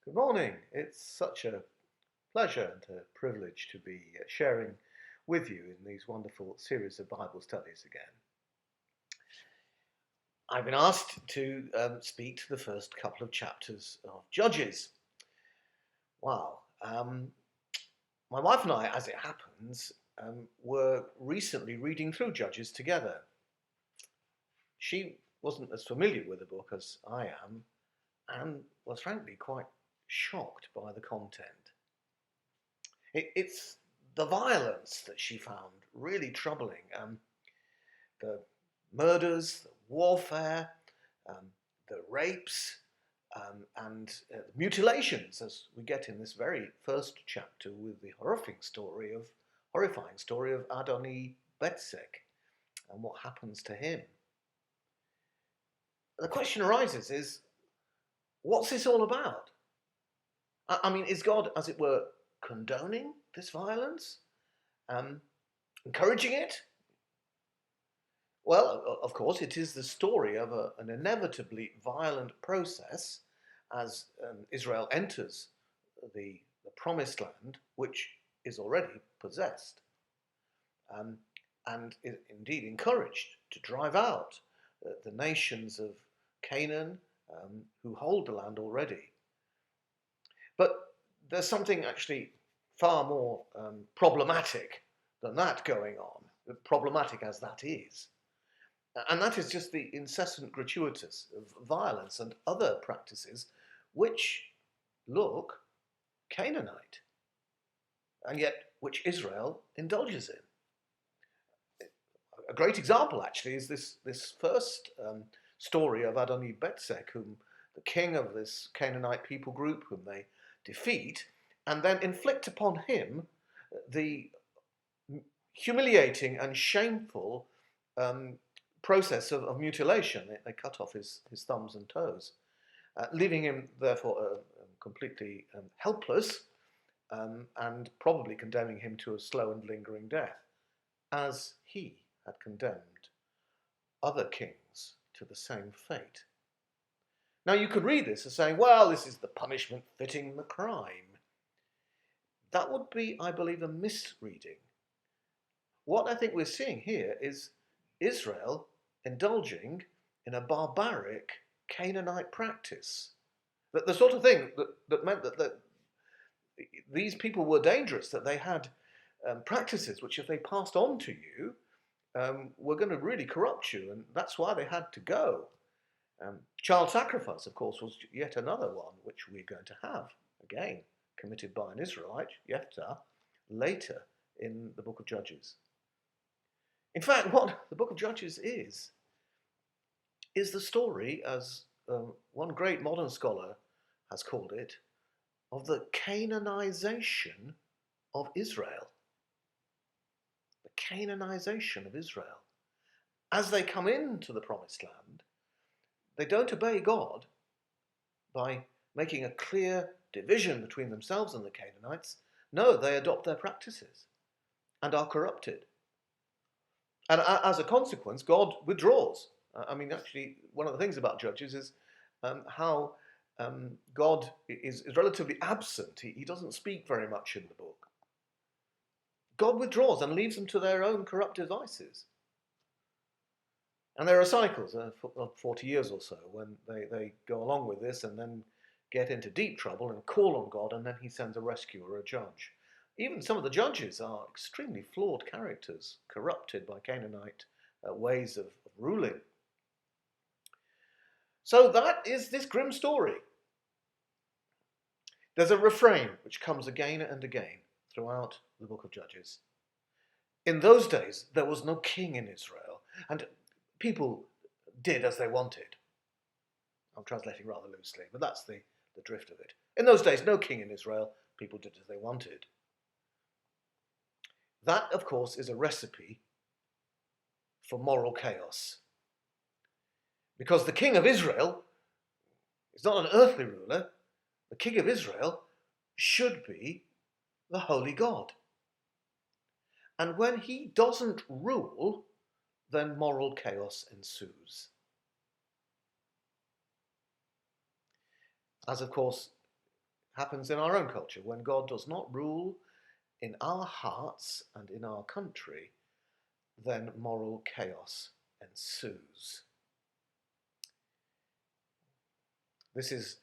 Good morning. It's such a pleasure and a privilege to be sharing with you in these wonderful series of Bible studies again. I've been asked to speak to the first couple of chapters of Judges. Wow. My wife and I, as it happens, were recently reading through Judges together. She wasn't as familiar with the book as I am and was frankly quite shocked by the content. It's the violence that she found really troubling. The murders, the warfare, um, the rapes, and mutilations, as we get in this very first chapter with the horrifying story of Adoni Betzek and what happens to him. The question arises is, what's this all about? I mean, is God, as it were, condoning this violence? Encouraging it? Well, of course, it is the story of an inevitably violent process as Israel enters the promised land, which is already possessed, um, and is indeed encouraged to drive out the nations of Canaan who hold the land already. But there's something actually far more problematic than that going on, problematic as that is. And that is just the incessant gratuitous of violence and other practices which look Canaanite, and yet which Israel indulges in. A great example, actually, is this first story of Adoni Betzek, whom the king of this Canaanite people group, whom they defeat, and then inflict upon him the humiliating and shameful process of mutilation. They cut off his thumbs and toes, leaving him therefore completely helpless and probably condemning him to a slow and lingering death, as he had condemned other kings to the same fate. Now you could read this as saying, well, this is the punishment fitting the crime. That would be, I believe, a misreading. What I think we're seeing here is Israel indulging in a barbaric Canaanite practice. That the sort of thing that meant that these people were dangerous, that they had practices which, if they passed on to you, were going to really corrupt you, and that's why they had to go. Child sacrifice, of course, was yet another one which we're going to have, again, committed by an Israelite, Jephthah, later in the book of Judges. In fact, what the book of Judges is the story, as one great modern scholar has called it, of the Canaanization of Israel. The Canaanization of Israel. As they come into the promised land, they don't obey God by making a clear division between themselves and the Canaanites. No, they adopt their practices and are corrupted. And as a consequence, God withdraws. I mean, actually, one of the things about Judges is how God is relatively absent. He doesn't speak very much in the book. God withdraws and leaves them to their own corrupt devices. And there are cycles of 40 years or so when they go along with this and then get into deep trouble and call on God, and then he sends a rescuer, a judge. Even some of the judges are extremely flawed characters, corrupted by Canaanite ways of ruling. So that is this grim story. There's a refrain which comes again and again throughout the book of Judges. In those days, there was no king in Israel, and people did as they wanted. I'm translating rather loosely, but that's the drift of it. In those days, no king in Israel, people did as they wanted. That, of course, is a recipe for moral chaos. Because the king of Israel is not an earthly ruler. The king of Israel should be the holy God. And when he doesn't rule, then moral chaos ensues. As, of course, happens in our own culture. When God does not rule in our hearts and in our country, then moral chaos ensues. This is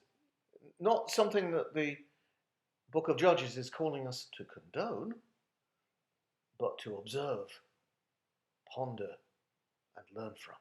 not something that the book of Judges is calling us to condone, but to observe, ponder, and learn from.